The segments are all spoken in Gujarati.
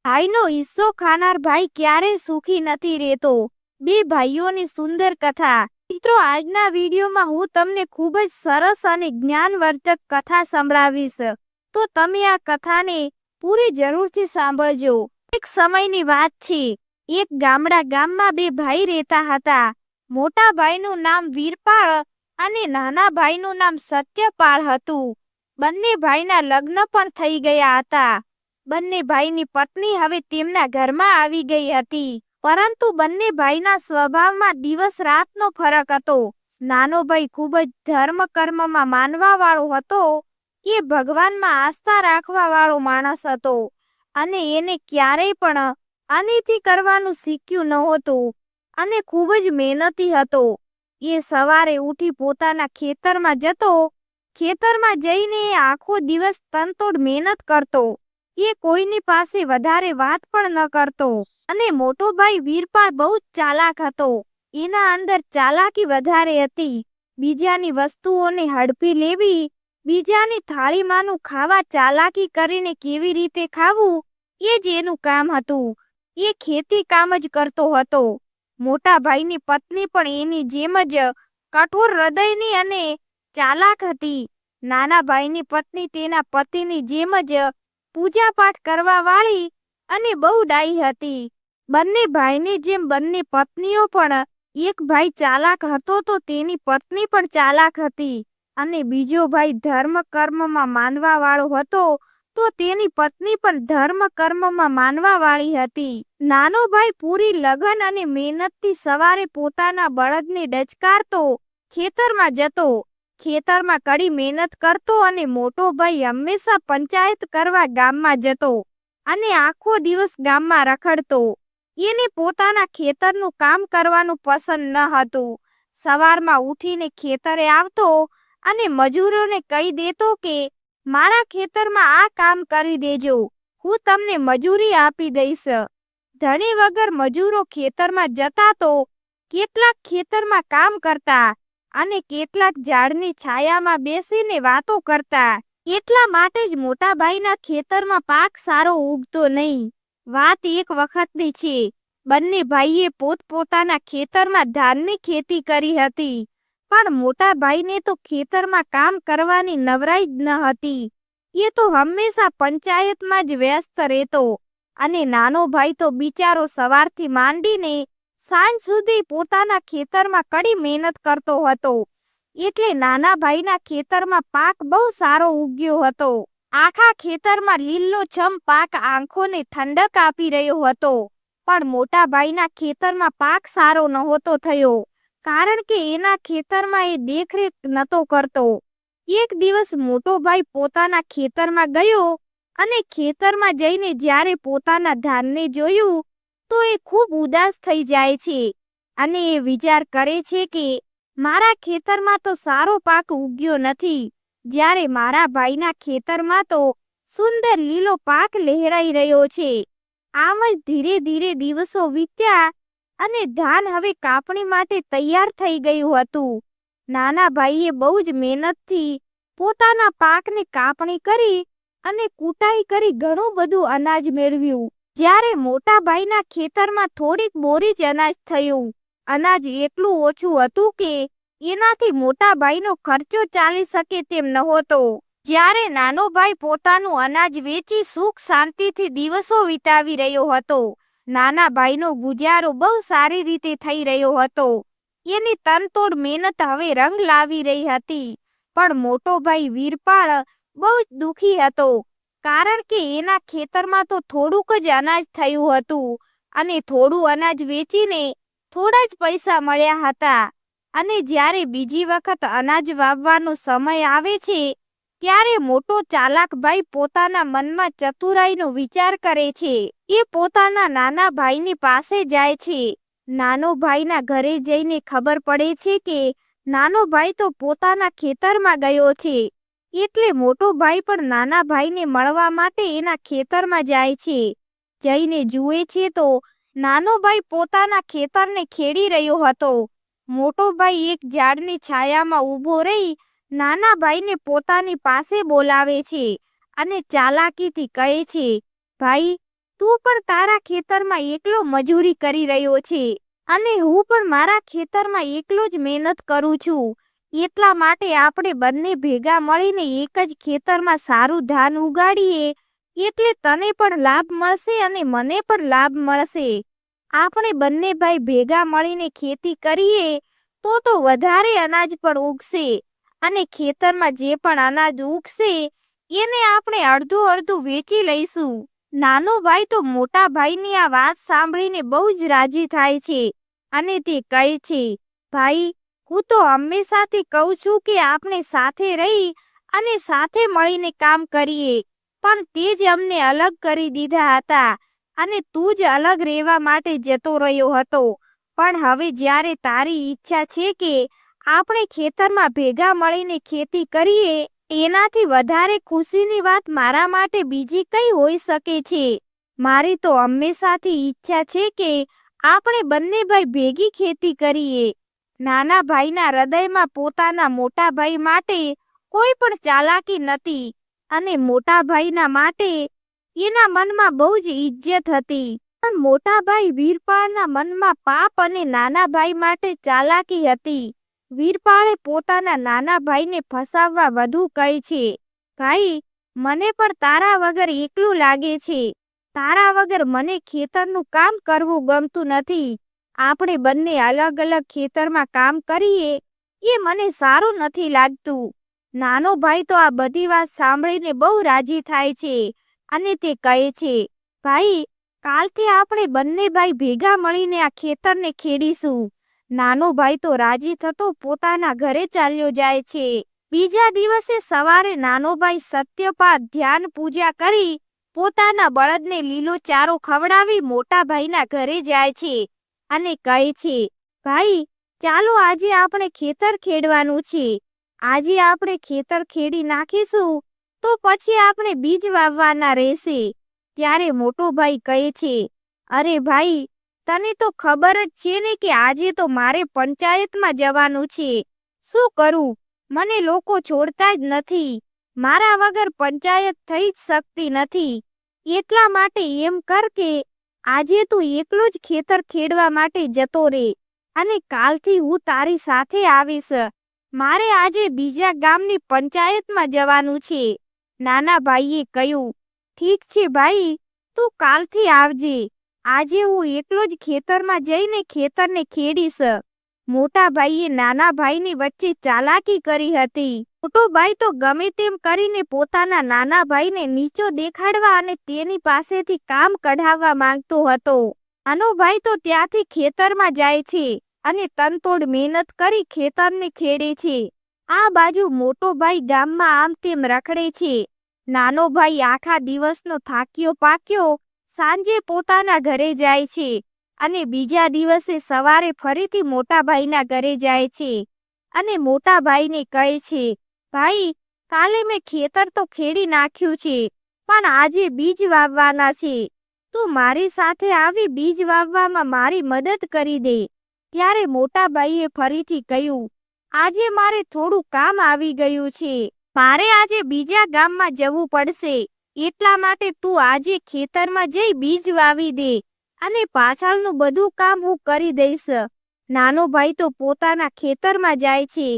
ભાઈનો હિસ્સો ખાનાર ભાઈ ક્યારેય સુખી નથી રહેતો। બે ભાઈઓની સુંદર કથા। મિત્રો, આજના વિડીયોમાં હું તમને ખૂબ જ સરસ અને જ્ઞાનવર્ધક કથા સંભળાવીશ, તો તમે આ કથાને પૂરી જરૂરથી સાંભળજો। એક સમયની વાત છે। એક ગામમાં બે ભાઈ રહેતા હતા। મોટા ભાઈનું નામ વીરપાળ અને નાના ભાઈનું નામ સત્યપાળ હતું। બંને ભાઈના લગ્ન પણ થઈ ગયા હતા। બંને ભાઈની પત્ની હવે તેમના ઘરમાં આવી ગઈ હતી, પરંતુ બંને ભાઈના સ્વભાવમાં દિવસ રાતનો ફરક હતો। નાનો ભાઈ ખૂબ જ ધર્મ કર્મમાં માનવા વાળો હતો। એ ભગવાનમાં આસ્થા રાખવા વાળો માણસ હતો અને એને ક્યારેય પણ અનીતિ કરવાનું શીખ્યું નહોતું અને ખૂબ જ મહેનતી હતો। એ સવારે ઉઠી પોતાના ખેતરમાં જતો। ખેતરમાં જઈને એ આખો દિવસ તનતોડ મહેનત કરતો। એ કોઈની પાસે વધારે વાત પણ ન કરતો અને મોટો ભાઈ વીરપાળ બહુ જ ચાલાક હતો। એના અંદર ચાલાકી વધારે હતી। બીજાની વસ્તુઓને હડપી લેવી, બીજાની થાળીમાંનું ખાવા ચાલાકી કરીને કેવી રીતે ખાવું, એ જ એનું કામ હતું। એ ખેતી કામ જ કરતો હતો। મોટા ભાઈની પત્ની પણ એની જેમ જ કઠોર હૃદયની અને ચાલાક હતી। નાના ભાઈની પત્ની તેના પતિની જેમ જ પૂજા પાઠ કરવા વાળી અને બહુ ડાઈ હતી। બંને ભાઈની જેમ બંને પત્નીઓ પણ, એક ભાઈ ચાલાક હતો તો તેની પત્ની પણ ચાલાક હતી અને બીજો ભાઈ ધર્મ કર્મમાં માનવા વાળો હતો તો તેની પત્ની પણ ધર્મ કર્મમાં માનવા વાળી હતી। નાનો ભાઈ પૂરી લગન અને મહેનતથી સવારે પોતાના બળદને ડચકારતો ખેતરમાં જતો। ખેતરમાં કડી મહેનત કરતો અને મોટો ભાઈ હંમેશા પંચાયત કરવા ગામમાં જતો અને આખો દિવસ ગામમાં રખડતો। એને પોતાના ખેતરનું કામ કરવાનું પસંદ ન હતું। સવારમાં ઉઠીને ખેતરે આવતો અને મજૂરોને કહી દેતો કે મારા ખેતરમાં આ કામ કરી દેજો, હું તમને મજૂરી આપી દઈશ। ધણી વગર મજૂરો ખેતરમાં જતા તો કેટલાક ખેતરમાં કામ કરતા અને કેટલાક ઝાડની છાયામાં બેસીને વાતો કરતા। એટલા માટે જ મોટા ભાઈના ખેતરમાં પાક સારો ઉગતો નહીં। વાત એક વખતની છે। બંને ભાઈએ પોતપોતાના ખેતરમાં ધાનની ખેતી કરી હતી, પણ મોટા ભાઈને તો ખેતરમાં કામ કરવાની નવરાઈ જ ન હતી। એ તો હંમેશા પંચાયતમાં જ વ્યસ્ત રહેતો અને નાનો ભાઈ તો બિચારો સવારથી માંડીને સાંજ સુધી પોતાના ખેતરમાં કડી મહેનત કરતો હતો, એટલે નાના ભાઈના ખેતરમાં પાક બહુ સારો ઉગ્યો હતો। આખા ખેતરમાં લીલોછમ પાક આંખોને ઠંડક આપી રહ્યો હતો, પણ મોટા ભાઈના ખેતરમાં પાક સારો નહોતો થયો, કારણ કે એના ખેતરમાં એ દેખરેખ નહોતો કરતો। એક દિવસ મોટો ભાઈ પોતાના ખેતરમાં ગયો અને ખેતરમાં જઈને જ્યારે પોતાના ધાનને જોયું તો એ ખૂબ ઉદાસ થઈ જાય છે અને એ વિચાર કરે છે કે મારા ખેતરમાં તો સારો પાક ઉગ્યો નથી, જ્યારે મારા ભાઈના ખેતરમાં તો સુંદર લીલો પાક લહેરાઈ રહ્યો છે। આમ જ ધીરે ધીરે દિવસો વીત્યા અને ધાન હવે કાપણી માટે તૈયાર થઈ ગયું હતું। નાના ભાઈએ બહુ જ મહેનતથી પોતાના પાકની કાપણી કરી અને કૂટાઈ કરી ઘણું બધું અનાજ મેળવ્યું। જ્યારે મોટા ભાઈના ખેતરમાં થોડીક બોરી જ અનાજ થયું। અનાજ એટલું ઓછું હતું કે એનાથી મોટા ભાઈનો ખર્ચો ચાલી શકે તેમ નહોતો। જ્યારે નાનો ભાઈ પોતાનું અનાજ વેચી સુખ શાંતિથી દિવસો વિતાવી રહ્યો હતો, નાના ભાઈનો ગુજારો બહુ સારી રીતે થઈ રહ્યો હતો। એની તનતોડ મહેનત હવે રંગ લાવી રહી હતી, પણ મોટો ભાઈ વીરપાળ બહુ જ દુખી હતો, કારણ કે એના ખેતરમાં તો થોડુંક જ અનાજ થયું હતું અને થોડું અનાજ વેચીને થોડા જ પૈસા મળ્યા હતા। અને જ્યારે બીજી વખત અનાજ વાવવાનો સમય આવે છે ત્યારે મોટો ચાલાક ભાઈ પોતાના મનમાં ચતુરાઈનો વિચાર કરે છે। એ પોતાના નાના ભાઈની પાસે જાય છે। નાનો ભાઈના ઘરે જઈને ખબર પડે છે કે નાનો ભાઈ તો પોતાના ખેતરમાં ગયો છે, એટલે મોટો ભાઈ પણ નાના ભાઈને મળવા માટે એના ખેતરમાં જાય છે। જઈને જુએ છે તો નાનો ભાઈ પોતાના ખેતરને ખેડી રહ્યો હતો। મોટો ભાઈ એક ઝાડની છાયામાં ઊભો રહી નાના ભાઈને પોતાની પાસે બોલાવે છે અને ચાલાકીથી કહે છે, ભાઈ, તું પણ તારા ખેતરમાં એકલો મજૂરી કરી રહ્યો છે અને હું પણ મારા ખેતરમાં એકલો જ મહેનત કરું છું. એટલા માટે આપણે બંને ભેગા મળીને એક જ ખેતરમાં સારું ધાન ઉગાડીએ, એટલે તને પણ લાભ મળશે અને મને પણ લાભ મળશે. આપણે બંને ભાઈ ભેગા મળીને ખેતી કરીએ તો વધારે અનાજ પણ ઉગશે અને ખેતરમાં જે પણ અનાજ ઉગશે એને આપણે અડધું અડધું વેચી લઈશું. નાનો ભાઈ તો મોટા ભાઈની આ વાત સાંભળીને બહુ જ રાજી થાય છે અને તે કહે છે, ભાઈ, હું તો હંમેશાથી કહું છું કે આપણે સાથે રહી અને સાથે મળીને કામ કરીએ, પણ તે જ અમને અલગ કરી દીધા હતા અને તું જ અલગ રહેવા માટે જતો રહ્યો હતો. પણ હવે જ્યારે તારી ઈચ્છા છે કે આપણે ખેતરમાં ભેગા મળીને ખેતી કરીએ, એનાથી વધારે ખુશીની વાત મારા માટે બીજી કઈ હોઈ શકે છે. મારી તો હંમેશાથી ઈચ્છા છે કે આપણે બંને ભાઈ ભેગી ખેતી કરીએ. નાના ભાઈના હૃદયમાં પોતાના મોટા ભાઈ માટે કોઈ પણ ચાલાકી નથી અને મોટા ભાઈના માટે એના મનમાં બહુ જ ઇજ્જત હતી. પણ મોટા ભાઈ વીરપાળના મનમાં પાપ અને નાના ભાઈ માટે ચાલાકી હતી. વીરપાળે પોતાના નાના ભાઈને ફસાવવા વધુ કહે છે, ભાઈ, મને પણ તારા વગર એકલું લાગે છે. તારા વગર મને ખેતરનું કામ કરવું ગમતું નથી. આપણે બંને અલગ અલગ ખેતરમાં કામ કરીએ એ મને સારું નથી લાગતું. નાનો ભાઈ તો આ બધી વાત સાંભળીને બહુ રાજી થાય છે અને તે કહે છે, ભાઈ, કાલથી આપણે બંને ભાઈ ભેગા મળીને આ ખેતરને ખેડીશું. નાનો ભાઈ તો રાજી થતો પોતાના ઘરે ચાલ્યો જાય છે. બીજા દિવસે સવારે નાનો ભાઈ સત્યપાદ ધ્યાન પૂજા કરી પોતાના બળદને લીલો ચારો ખવડાવી મોટા ભાઈના ઘરે જાય છે અને કહે છે, ભાઈ, ચાલો આજે આપણે ખેતર ખેડવાનું છે. આજે આપણે ખેતર ખેડી નાખીશું તો પછી આપણે બીજ વાવવાના રહેશે. ત્યારે મોટો ભાઈ કહે છે, અરે ભાઈ, તને તો ખબર જ છે ને કે આજે તો મારે પંચાયતમાં જવાનું છે. શું કરું? મને લોકો છોડતા જ નથી. મારા વગર પંચાયત થઈ જ શકતી નથી. એટલા માટે એમ કર કે આજે તું એકલો જ ખેતર ખેડવા માટે જતો રહે અને કાલથી હું તારી સાથે આવીશ. મારે આજે બીજા ગામની પંચાયતમાં જવાનું છે. નાના ભાઈએ કહ્યું, ઠીક છે ભાઈ, તું કાલથી આવજે. આજે હું એકલો જ ખેતરમાં જઈને ખેતરને ખેડીશ. મોટા ભાઈએ નાના ભાઈની વચ્ચે ચાલાકી કરી હતી. મોટો ભાઈ તો ગમે તેમ કરીને પોતાના નાના ભાઈને નીચો દેખાડવા અને તેની પાસેથી કામ કઢાવવા માંગતો હતો. નાનો ભાઈ તો ત્યાંથી ખેતરમાં જાય છે અને તનતોડ મહેનત કરી ખેતરને ખેડે છે. આ બાજુ મોટો ભાઈ ગામમાં આમ તેમ રખડે છે. નાનો ભાઈ આખા દિવસનો થાક્યો પાક્યો સાંજે પોતાના ઘરે જાય છે અને બીજા દિવસે સવારે ફરીથી મોટા ભાઈના ઘરે જાય છે અને મોટા ભાઈને કહે છે, ભાઈ, કાલે મેં ખેતર તો ખેડી નાખ્યું છે, પણ આજે બીજ વાવવાના છે. તું મારી સાથે આવી બીજ વાવવામાં મારી મદદ કરી દે. ત્યારે મોટા ભાઈએ ફરીથી કહ્યું, આજે મારે થોડું કામ આવી ગયું છે. મારે આજે બીજા ગામમાં જવું પડશે. એટલા માટે તું આજે ખેતરમાં જઈ બીજ વાવી દે અને પાછળનું બધું કામ હું કરી દઈશ. નાનો ભાઈ તો પોતાના ખેતરમાં જાય છે.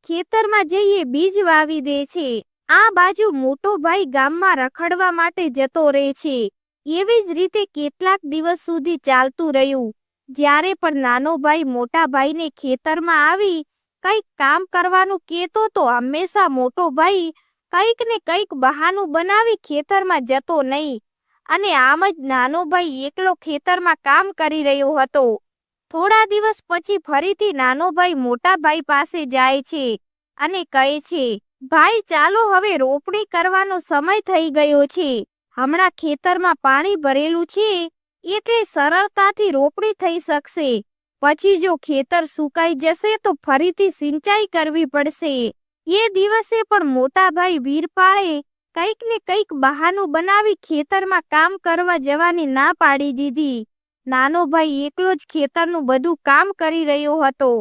ખેતરમાં જઈએ બીજ વાવી દે છે. આ બાજુ મોટો ભાઈ ગામમાં રખડવા માટે જતો રહે છે. એવી જ રીતે કેટલાક દિવસ સુધી ચાલતું રહ્યું. જ્યારે પણ નાનો ભાઈ મોટા ભાઈને ખેતરમાં આવી કંઈક કામ કરવાનું કહેતો તો હંમેશા મોટો ભાઈ કંઈક ને કંઈક બહાનું બનાવી ખેતરમાં જતો નહીં અને આમ જ નાનો ભાઈ એકલો ખેતરમાં કામ કરી રહ્યો હતો. થોડા દિવસ પછી ફરીથી નાનો ભાઈ મોટા ભાઈ પાસે જાય છે અને કહે છે, ભાઈ, ચાલો હવે રોપણી કરવાનો સમય થઈ ગયો છે. હમણાં ખેતરમાં પાણી ભરેલું છે એટલે સરળતાથી રોપણી થઈ શકશે. પછી જો ખેતર સુકાઈ જશે તો ફરીથી સિંચાઈ કરવી પડશે. એ દિવસે પણ મોટા ભાઈ વીરપાળે કંઈક ને કંઈક બહાનું બનાવી ખેતરમાં કામ કરવા જવાની ના પાડી દીધી. નાનો ભાઈ એકલો જ ખેતરનું બધું કામ કરી રહ્યો હતો.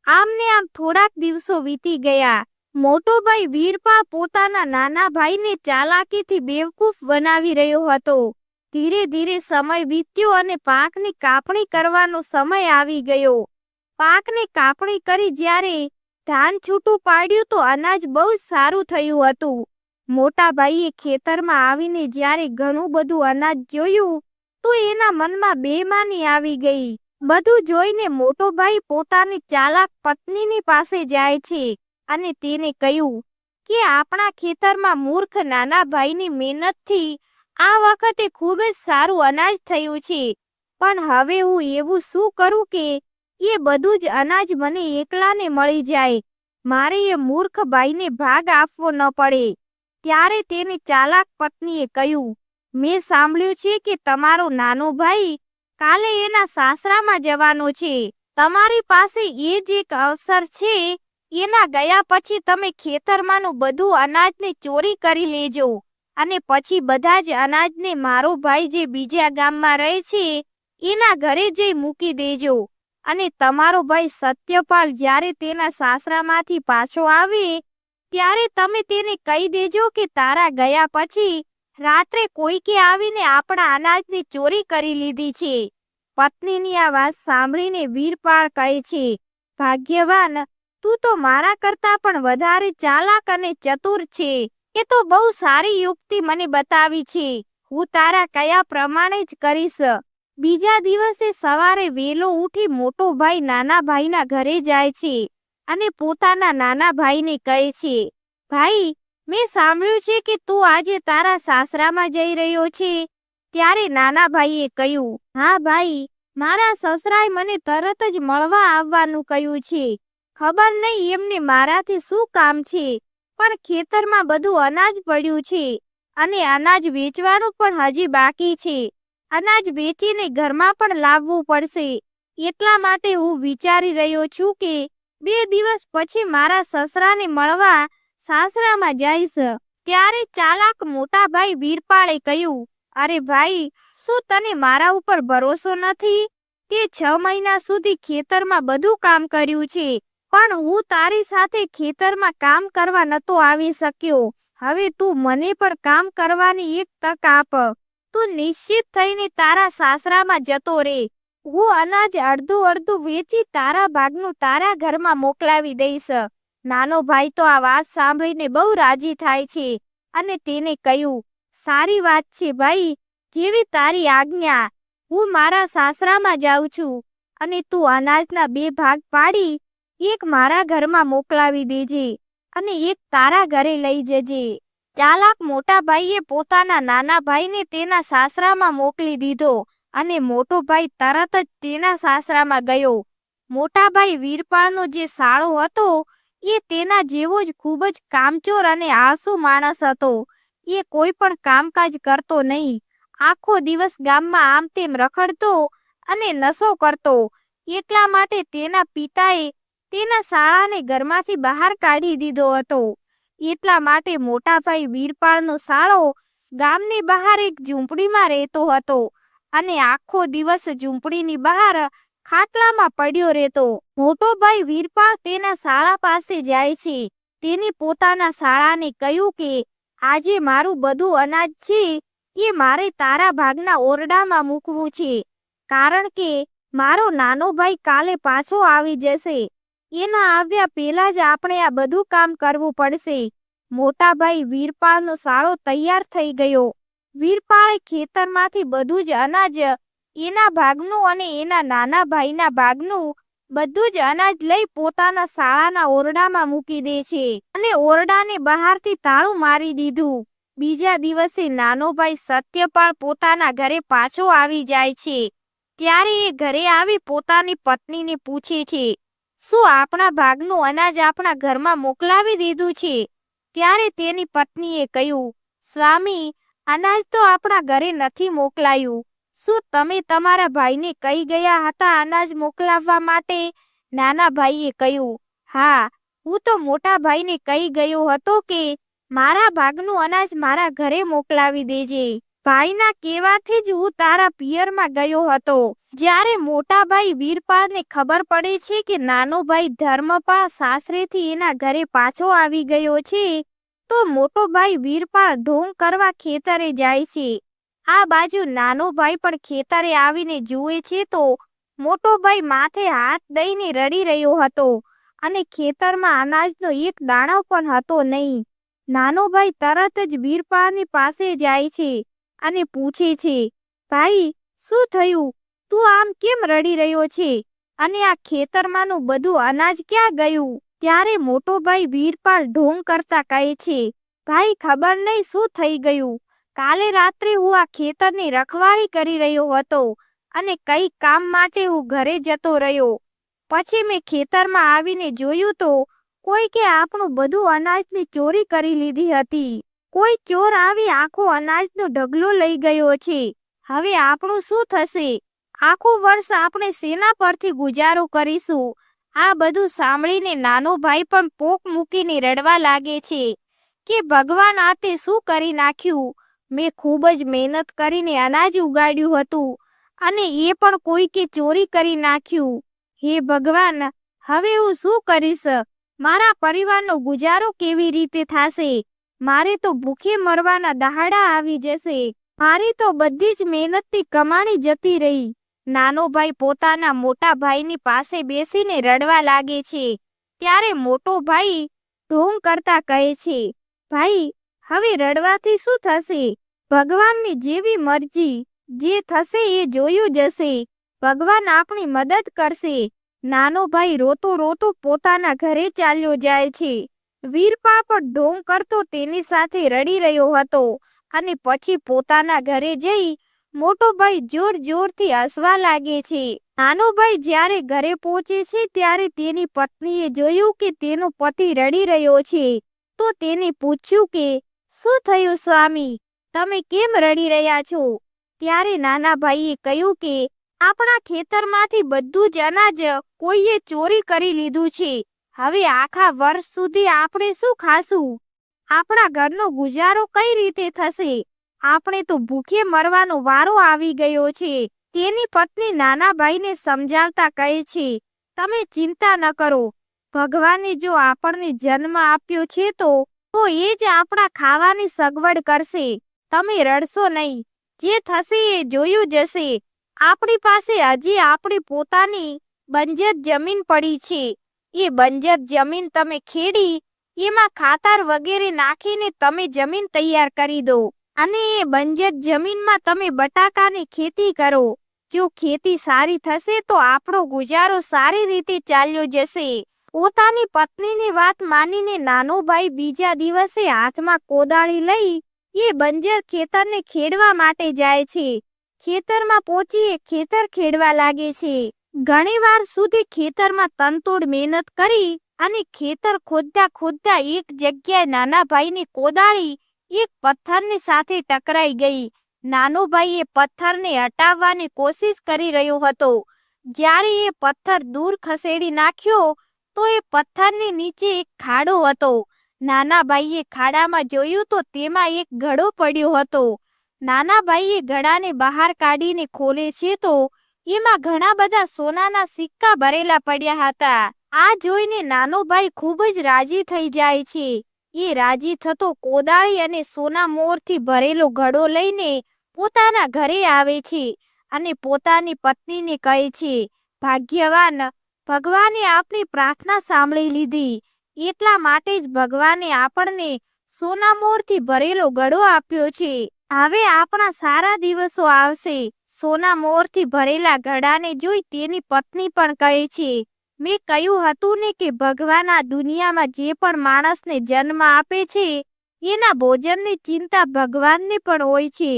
આમ ને આમ થોડાક દિવસો વીતી ગયા. મોટો ભાઈ વીરપાળ પોતાના નાના ભાઈને ચાલાકીથી બેવકૂફ બનાવી રહ્યો હતો ધીરે ધીરે સમય વીત્યો અને પાકની કાપણી કરવાનો સમય આવી ગયો. પાકની કાપણી કરી જ્યારે ધાન છૂટું પાડ્યું તો અનાજ બહુ સારું થયું હતું. મોટા ભાઈએ ખેતરમાં આવીને જ્યારે ઘણું બધું અનાજ જોયું તો એના મનમાં બેમાની આવી ગઈ. બધું જોઈને મોટો ભાઈ પોતાની ચાલાક પત્નીની પાસે જાય છે અને તેને કહ્યું કે આપણા ખેતરમાં મૂર્ખ નાના ભાઈની મહેનતથી આ વખતે ખૂબ જ સારું અનાજ થયું છે, પણ હવે હું એવું શું કરું કે એ બધું જ અનાજ મને એકલાને મળી જાય, મારે એ મૂર્ખ ભાઈને ભાગ આપવો ન પડે. ત્યારે તેની ચાલાક પત્નીએ કહ્યું, મેં સાંભળ્યું છે કે તમારો નાનો ભાઈ કાલે એના સાસરામાં જવાનો છે. તમારી પાસે એ જ એક અવસર છે. એના ગયા પછી તમે ખેતરમાંનું બધું અનાજને ચોરી કરી લેજો અને પછી બધા જ અનાજને મારો ભાઈ જે બીજા ગામમાં રહે છે એના ઘરે જઈ મૂકી દેજો. અને તમારો ભાઈ સત્યપાલ જ્યારે તેના સાસરામાંથી પાછો આવે ત્યારે તમે તેને કહી દેજો કે તારા ગયા પછી રાત્રે કોઈકે આવીને આપણા અનાજની ચોરી કરી લીધી છે. પત્નીની આ વાત સાંભળીને વીરપાળ કહે છે, ભાગ્યવાન, તું તો મારા કરતા પણ વધારે ચાલાક અને ચતુર છે. એ તો બહુ સારી યુક્તિ મને બતાવી છે. હું તારા કયા પ્રમાણે જ કરીશ. બીજા દિવસે સવારે વહેલો ઉઠી મોટો ભાઈ નાના ભાઈના ઘરે જાય છે અને પોતાના નાના ભાઈને કહે છે, ભાઈ, મેં સાંભળ્યું છે કે તું આજે તારા સાસરામાં જઈ રહ્યો છે. ત્યારે નાના ભાઈએ કહ્યું, હા ભાઈ, મારા સસરાએ મને તરત જ મળવા આવવાનું કહ્યું છે. ખબર નહીં એમને મારાથી શું કામ છે, પણ ખેતરમાં બધું અનાજ પડ્યું છે અને અનાજ વેચવાનું પણ હજી બાકી છે. અનાજ વેચીને ઘરમાં પણ લાવવું પડશે. એટલા માટે હું વિચારી રહ્યો છું કે 2 દિવસ પછી મારા સસરાને મળવા સાસરામાં જઈશ. ત્યારે ચાલાક મોટા ભાઈ વીરપાળે કહ્યું, અરે ભાઈ, શું તને મારા ઉપર ભરોસો નથી? તે 6 મહિના સુધી ખેતરમાં બધું કામ કર્યું છે, પણ હું તારી સાથે ખેતરમાં કામ કરવા નતો આવી શક્યો. હવે તું મને પણ કામ કરવાની એક તક આપ. તું નિશ્ચિત થઈને તારા સાસરામાં જતો રહે. હું અનાજ અડધું અડધું વેચી તારા ભાગનું તારા ઘરમાં મોકલાવી દઈશ. નાનો ભાઈ તો આ વાત સાંભળીને બહુ રાજી થાય છે અને તેને કહ્યું, સારી વાત છે ભાઈ, જેવી તારી આજ્ઞા. હું મારા સાસરામાં જાઉં છું અને તું અનાજના 2 ભાગ પાડી એક મારા ઘરમાં મોકલાવી દેજે અને એક તારા ઘરે લઈ જજે. ચાલાક મોટા ભાઈએ પોતાના નાના ભાઈને તેના સાસરામાં મોકલી દીધો અને મોટો ભાઈ તરત જ તેના સાસરામાં ગયો. મોટા ભાઈ વીરપાળનો જે સાળો હતો એ તેના જેવો જ ખૂબ જ કામચોર અને આળસુ માણસ હતો. એ કોઈ પણ કામકાજ કરતો નહીં. આખો દિવસ ગામમાં આમ તેમ રખડતો અને નશો કરતો. એટલા માટે તેના પિતાએ તેના સાળાને ઘરમાંથી બહાર કાઢી દીધો હતો. એટલા માટે મોટા ભાઈ વીરપાળનો સાળો ગામની બહાર એક ઝૂંપડીમાં રહેતો હતો અને આખો દિવસ ઝૂંપડીની બહાર ખાટલામાં પડ્યો રહેતો. મોટો ભાઈ વીરપાળ તેના સાળા પાસે જાય છે. તેને પોતાના સાળાને કહ્યું કે આજે મારું બધું અનાજ છે એ મારે તારા ભાગના ઓરડામાં મૂકવું છે, કારણ કે મારો નાનો ભાઈ કાલે પાછો આવી જશે. એના આવ્યા પહેલા જ આપણે આ બધું કામ કરવું પડશે. મોટા ભાઈ વીરપાળનો સાળો તૈયાર થઈ ગયો. વીરપાળે ખેતરમાંથી બધું જ અનાજ એના ભાગનું અને એના નાના ભાઈના ભાગનું બધું જ અનાજ લઈ પોતાના સાળાના ઓરડામાં મૂકી દે છે અને ઓરડાને બહારથી તાળું મારી દીધું. બીજા દિવસે નાનો ભાઈ સત્યપાળ પોતાના ઘરે પાછો આવી જાય છે. ત્યારે એ ઘરે આવી પોતાની પત્નીને પૂછે છે, શું આપણા ભાગનું અનાજ આપણા ઘરમાં મોકલાવી દીધું છે? ત્યારે તેની પત્નીએ કહ્યું, સ્વામી, અનાજ તો આપણા ઘરે નથી મોકલાયું. શું તમે તમારા ભાઈને કહી ગયા હતા અનાજ મોકલાવવા માટે? નાના ભાઈએ કહ્યું, હા, હું તો મોટા ભાઈને કહી ગયો હતો કે મારા ભાગનું અનાજ મારા ઘરે મોકલાવી દેજે. ભાઈના કહેવાથી જ હું તારા પિયરમાં ગયો હતો. જ્યારે મોટા ભાઈ વીરપાળને ખબર પડે છે કે નાનો ભાઈ ધર્મપાળ સાસરેથી એના ઘરે પાછો આવી ગયો છે, તો મોટો ભાઈ વીરપાળ ઢોંગ કરવા ખેતરે જાય છે. આ બાજુ નાનો ભાઈ પણ ખેતરે આવીને જુએ છે તો મોટો ભાઈ માથે હાથ દઈને રડી રહ્યો હતો અને ખેતરમાં અનાજનો એક દાણો પણ હતો નહીં. નાનો ભાઈ તરત જ વીરપાળની પાસે જાય છે અને પૂછે છે, ભાઈ શું થયું? તું આમ કેમ રડી રહ્યો છે અને આ ખેતરમાંનું બધું અનાજ ક્યાં ગયું? ત્યારે મોટો ભાઈ વીરપાળ ઢોંગ કરતા કહે છે, ભાઈ ખબર નહીં શું થઈ ગયું. કાલે રાત્રે હું આ ખેતરની રખવાળી કરી રહ્યો હતો અને કઈ કામ માટે હું ઘરે જતો રહ્યો. પછી મેં ખેતરમાં આવીને જોયું તો કોઈકે આપણું બધું અનાજની ચોરી કરી લીધી હતી. કોઈ ચોર આવી આખો અનાજનો ઢગલો લઈ ગયો છે. હવે આપણું શું થશે? આખું વર્ષ આપણે શેના પરથી ગુજારો કરીશું? આ બધું સાંભળીને નાનો ભાઈ પણ પોક મૂકીને રડવા લાગે છે કે ભગવાન આ તે શું કરી નાખ્યું? મેં ખૂબ જ મહેનત કરીને અનાજ ઉગાડ્યું હતું અને એ પણ કોઈકે ચોરી કરી નાખ્યું. હે ભગવાન, હવે હું શું કરીશ? મારા પરિવારનો ગુજારો કેવી રીતે થશે? મારે તો ભૂખે મરવાના દહાડા આવી જશે. મારી તો બધી જ મહેનતની કમાણી જતી રહી. નાનો ભાઈ પોતાના મોટા ભાઈની પાસે બેસીને રડવા લાગે છે. ત્યારે મોટો ભાઈ ઢોંગ કરતા કહે છે, ભાઈ હવે રડવાથી શું થશે? ભગવાનની જેવી મરજી, જે થશે એ જોયું જશે. ભગવાન આપણી મદદ કરશે. નાનો ભાઈ રોતો રોતો પોતાના ઘરે ચાલ્યો જાય છે. વીરપાળ પણ ઢોંગ કરતો તેની સાથે રડી રહ્યો હતો અને પછી પોતાના ઘરે જઈ મોટો ભાઈ જોર જોરથી હસવા લાગે છે. નાનો ભાઈ જ્યારે ઘરે પહોંચે છે ત્યારે તેની પત્નીએ જોયું કે તેનો પતિ રડી રહ્યો છે તો તેને પૂછ્યું કે શું થયું સ્વામી, તમે કેમ રડી રહ્યા છો? ત્યારે નાના ભાઈએ કહ્યું કે આપણા ખેતરમાંથી બધું જ અનાજ કોઈએ ચોરી કરી લીધું છે. હવે આખા વર્ષ સુધી આપણે શું ખાશું? આપણા ઘરનો ગુજારો કઈ રીતે થશે? આપણે તો ભૂખે મરવાનો વારો આવી ગયો છે. તેની પત્ની નાના ભાઈને સમજાવતા કહે છે, તમે ચિંતા ન કરો. ભગવાને જો આપણને જન્મ આપ્યો છે તો એ જ આપણા ખાવાની સગવડ કરશે. તમે રડશો નહીં. જે થશે એ જોયું જશે. આપણી પાસે હજી આપણી પોતાની બંજર જમીન પડી છે. એ બંજર જમીન તમે ખેડી એમાં ખાતર વગેરે નાખીને તમે જમીન તૈયાર કરી દો અને એ બંજર જમીનમાં તમે બટાકાની ખેતી કરો. જો ખેતી સારી થશે તો આપણો ગુજારો સારી રીતે ચાલ્યો જશે. પોતાની પત્નીની વાત માનીને નાનો ભાઈ બીજા દિવસે હાથમાં કોદાળી લઈ એ બંજર ખેતરને ખેડવા માટે જાય છે. ખેતરમાં પહોંચી ખેતર ખેડવા લાગે છે. ઘણીવાર સુધી ખેતરમાં તનતોડ મહેનત કરી અને ખેતર ખોદતા ખોદતા એક જગ્યાએ નાના ભાઈની કોદાળી એક પથ્થરની સાથે ટકરાઈ ગઈ. નાનો ભાઈ એ પથ્થરને હટાવવાની કોશિશ કરી રહ્યો હતો. જ્યારે એ પથ્થર દૂર ખસેડી નાખ્યો તો એ પથ્થરની નીચે એક ખાડો હતો. નાના ભાઈએ ખાડામાં જોયું તો તેમાં એક ઘડો પડ્યો હતો. નાના ભાઈએ ઘડાને બહાર કાઢીને ખોલે છે તો એમાં ઘણા બધા સોનાના સિક્કા ભરેલા પડ્યા હતા. આ જોઈને નાનો ભાઈ ખૂબ જ રાજી થઈ જાય છે. એ રાજી થતો કોદાળી અને સોના મોરથી ભરેલો ઘડો લઈને પોતાના ઘરે આવે છે અને પોતાની પત્નીને કહે છે, ભાગ્યવાન, ભગવાને આપની પ્રાર્થના સાંભળી લીધી. એટલા માટે જ ભગવાને આપણને સોના મોરથી ભરેલો ઘડો આપ્યો છે. હવે આપણા સારા દિવસો આવશે. સોના મોરથી ભરેલા ઘડાને જોઈ તેની પત્ની પણ કહે છે, મેં કહ્યું હતું ને કે ભગવાન આ દુનિયામાં જે પણ માણસને જન્મ આપે છે એના ભોજનની ચિંતા ભગવાનને પણ હોય છે.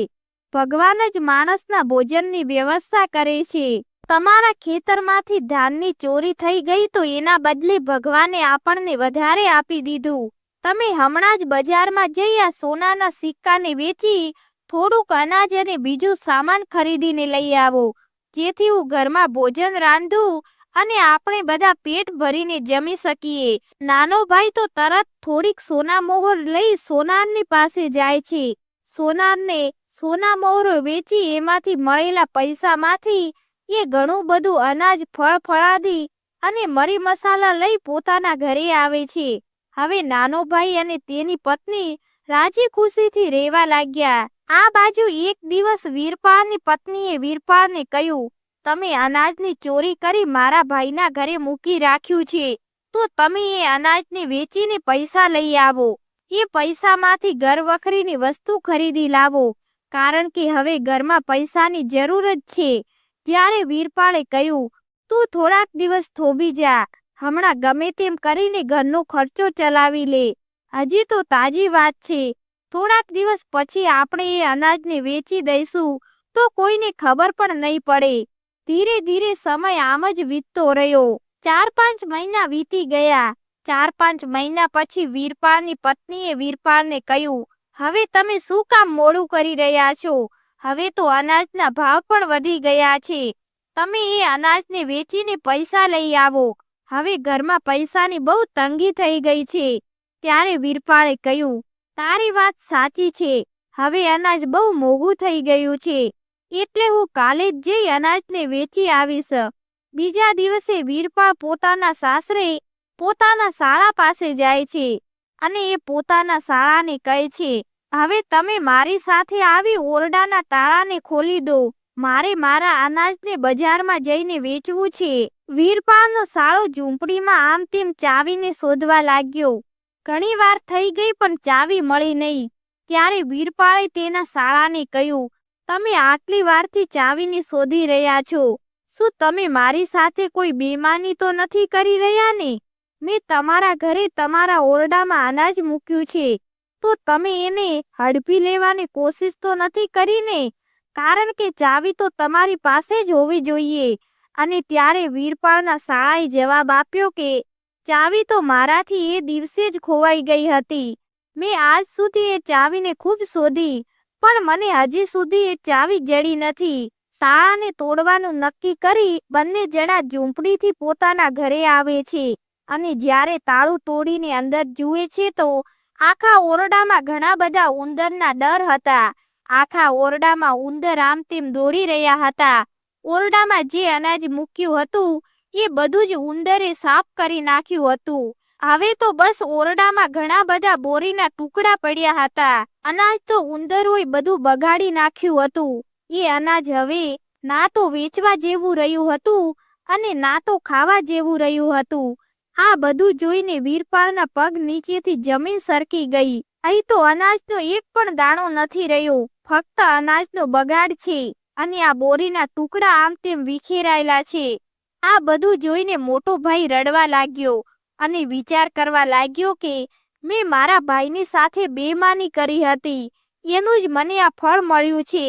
ભગવાન જ માણસના ભોજનની વ્યવસ્થા કરે છે. તમારા ખેતરમાંથી ધાનની ચોરી થઈ ગઈ તો એના બદલે ભગવાને આપણને વધારે આપી દીધું. તમે હમણાં જ બજારમાં જઈ આ સોનાના સિક્કાને વેચી થોડુંક અનાજ અને બીજું સામાન ખરીદીને લઈ આવો, જેથી હું ઘરમાં ભોજન રાંધું અને આપણે બધા પેટ ભરીને જમી શકીએ. નાનો ભાઈ તો તરત થોડીક સોના મોહર લઈ સોનારની પાસે જાય છે. સોનારને સોના મોહરો વેચી એમાંથી મળેલા પૈસામાંથી એ ઘણું બધું અનાજ, ફળ ફળાદી અને મરી મસાલા લઈ પોતાના ઘરે આવે છે. હવે નાનો ભાઈ અને તેની પત્ની રાજી ખુશીથી રહેવા લાગ્યા. આ બાજુ એક દિવસ વીરપાળની પત્નીએ વીરપાળને કહ્યું, તમે અનાજની ચોરી કરી મારા ભાઈના ઘરે મૂકી રાખ્યું છે, તો તમે એ અનાજને વેચીને પૈસા લઈ આવો. એ પૈસામાંથી ઘર વખરીની વસ્તુ ખરીદી લાવો, કારણ કે હવે ઘરમાં પૈસાની જરૂર જ છે. ત્યારે વીરપાળે કહ્યું, તું થોડાક દિવસ થોભી જા, હમણાં ગમે તેમ કરીને ઘરનો ખર્ચો ચલાવી લે. હજી તો તાજી વાત છે, થોડાક દિવસ પછી આપણે એ અનાજને વેચી દઈશું તો કોઈને ખબર પણ નહીં પડે. ધીરે ધીરે સમય આમ જ વીતતો રહ્યો. 4-5 મહિના વીતી ગયા. 4-5 મહિના પછી વીરપાળની પત્નીએ વીરપાળને કહ્યું, હવે તમે શું કામ મોડું કરી રહ્યા છો? હવે તો અનાજના ભાવ પણ વધી ગયા છે. તમે એ અનાજને વેચીને પૈસા લઈ આવો. હવે ઘરમાં પૈસાની બહુ તંગી થઈ ગઈ છે. ત્યારે વીરપાળે કહ્યું, તારી વાત સાચી છે. હવે અનાજ બહુ મોંઘું થઈ ગયું છે, એટલે હું કાલે જ જઈ અનાજને વેચી આવીશ. બીજા દિવસે વીરપાળ પોતાના સાસરે પોતાના શાળા પાસે જાય છે અને એ પોતાના શાળાને કહે છે, હવે તમે મારી સાથે આવી ઓરડાના તાળાને ખોલી દો. મારે મારા અનાજને બજારમાં જઈને વેચવું છે. વીરપાળનો શાળો ઝૂંપડીમાં આમ તેમ ચાવીને શોધવા લાગ્યો. ઘણી વાર થઈ ગઈ પણ ચાવી મળી નહીં. ત્યારે વીરપાળે તેના શાળાને કહ્યું, તમે આટલી વારથી ચાવીને શોધી રહ્યા છો, શું તમે મારી સાથે કોઈ બેમાની તો નથી કરી રહ્યા ને? મેં તમારા ઘરે તમારા ઓરડામાં અનાજ મૂક્યું છે, તો તમે એને હડપી લેવાની કોશિશ તો નથી કરી ને? કારણ કે ચાવી તો તમારી પાસે જ હોવી જોઈએ. અને ત્યારે વીરપાળના શાળાએ જવાબ આપ્યો કે ચાવી તો મારાથી એ દિવસે જ ખોવાઈ ગઈ હતી. મેં આજ સુધી એ ચાવીને ખૂબ શોધી, પણ મને હજી સુધી એ ચાવી જડી નથી. તાળાને તોડવાનું નક્કી કરી બંને જણા ઝૂંપડીથી પોતાના ઘરે આવે છે અને જ્યારે તાળું તોડીને અંદર જુએ છે તો આખા ઓરડામાં ઘણા બધા ઉંદરના દર હતા. આખા ઓરડામાં ઉંદર આમ તેમ દોડી રહ્યા હતા. ઓરડામાં જે અનાજ મૂક્યું હતું એ બધું જ ઉંદરે સાફ કરી નાખ્યું હતું. હવે તો બસ ઓરડામાં ઘણા બધા બોરીના ટુકડા પડ્યા હતા. અનાજ તો ઉંદરોએ બધું બગાડી નાખ્યું હતું. એ અનાજ હવે ના તો વેચવા જેવું રહ્યું હતું અને ના તો ખાવા જેવું રહ્યું હતું. આ બધું જોઈને વીરપાળના પગ નીચેથી જમીન સરકી ગઈ. અહીં તો અનાજનો એક પણ દાણો નથી રહ્યો, ફક્ત અનાજનો બગાડ છે અને આ બોરીના ટુકડા આમ તેમ વિખેરાયેલા છે. આ બધું જોઈને મોટો ભાઈ રડવા લાગ્યો અને વિચાર કરવા લાગ્યો કે મેં મારા ભાઈની સાથે બેમાની કરી હતી, એનું જ મને આ ફળ મળ્યું છે.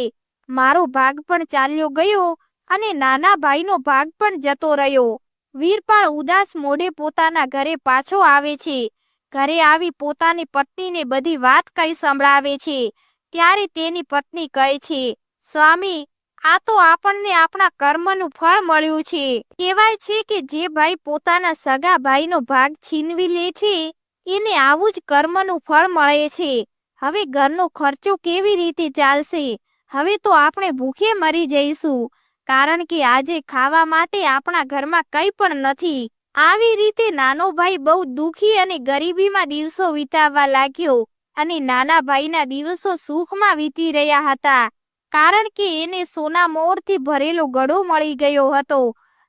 મારો ભાગ પણ ચાલ્યો ગયો અને નાના ભાઈનો ભાગ પણ જતો રહ્યો. વીરપાળ ઉદાસ મોઢે પોતાના ઘરે પાછો આવે છે. ઘરે આવી પોતાની પત્નીને બધી વાત કહી સંભળાવે છે. ત્યારે તેની પત્ની કહે છે, સ્વામી, આ તો આપણને આપણા કર્મનું ફળ મળ્યું છે. કહેવાય છે કે જે ભાઈ પોતાના સગા ભાઈનો ભાગ છીનવી લે છે એને આવું જ કર્મનું ફળ મળે છે. હવે ઘરનો ખર્ચો કેવી રીતે ચાલશે? હવે તો આપણે ભૂખે મરી જઈશું, કારણ કે આજે ખાવા માટે આપણા ઘરમાં કંઈ પણ નથી. આવી રીતે નાનો ભાઈ બહુ દુઃખી અને ગરીબીમાં દિવસો વિતાવવા લાગ્યો અને નાના ભાઈના દિવસો સુખમાં વીતી રહ્યા હતા, કારણ કે એને સોના મોરથી ભરેલો ઘડો મળી ગયો હતો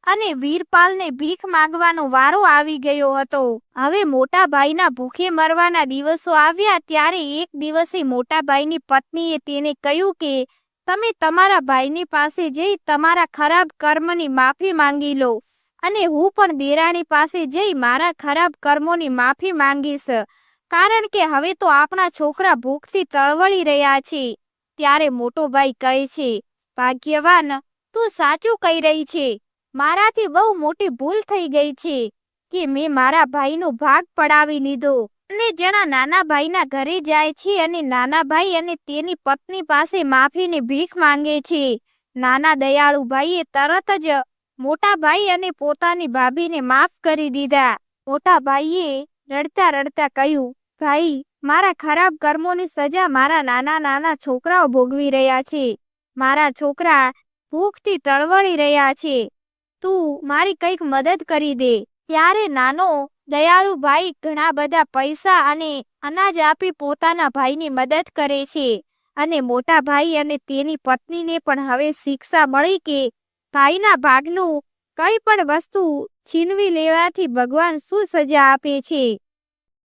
અને વીરપાળને ભીખ માંગવાનો વારો આવી ગયો હતો. હવે મોટા ભાઈના ભૂખે મરવાના દિવસો આવ્યા. ત્યારે એક દિવસે મોટા ભાઈની પત્નીએ તેને કહ્યું કે તમે તમારા ભાઈની પાસે જઈ તમારા ખરાબ કર્મની માફી માંગી લો અને હું પણ દેરાણી પાસે જઈ મારા ખરાબ કર્મોની માફી માંગીશ, કારણ કે હવે તો આપણા છોકરા ભૂખથી તળવળી રહ્યા છે. ત્યારે મોટો ભાઈ કહે છે, ભાગ્યવાન, તું સાચું કહી રહી છે. મારાથી બહુ મોટી ભૂલ થઈ ગઈ છે કે મેં મારા ભાઈનો ભાગ પડાવી લીધો. અને જણા નાના ભાઈના ઘરે જાય છે અને નાના ભાઈ અને તેની પત્ની પાસે માફીની ભીખ માંગે છે. નાના દયાળુ ભાઈએ તરત જ મોટા ભાઈ અને પોતાની ભાભીને માફ કરી દીધા. મોટા ભાઈએ રડતા રડતા કહ્યું, ભાઈ, મારા ખરાબ કર્મોની સજા મારા નાના નાના છોકરાઓ ભોગવી રહ્યા છે. મારા છોકરા ભૂખથી તળવળી રહ્યા છે. તું મારી કંઈક મદદ કરી દે. ત્યારે નાનો દયાળુ ભાઈ ઘણા બધા પૈસા અને અનાજ આપી પોતાના ભાઈની મદદ કરે છે અને મોટા ભાઈ અને તેની પત્નીને પણ હવે શિક્ષા મળી કે ભાઈના ભાગનું કઈ પણ વસ્તુ છીનવી લેવાથી ભગવાન શું સજા આપે છે।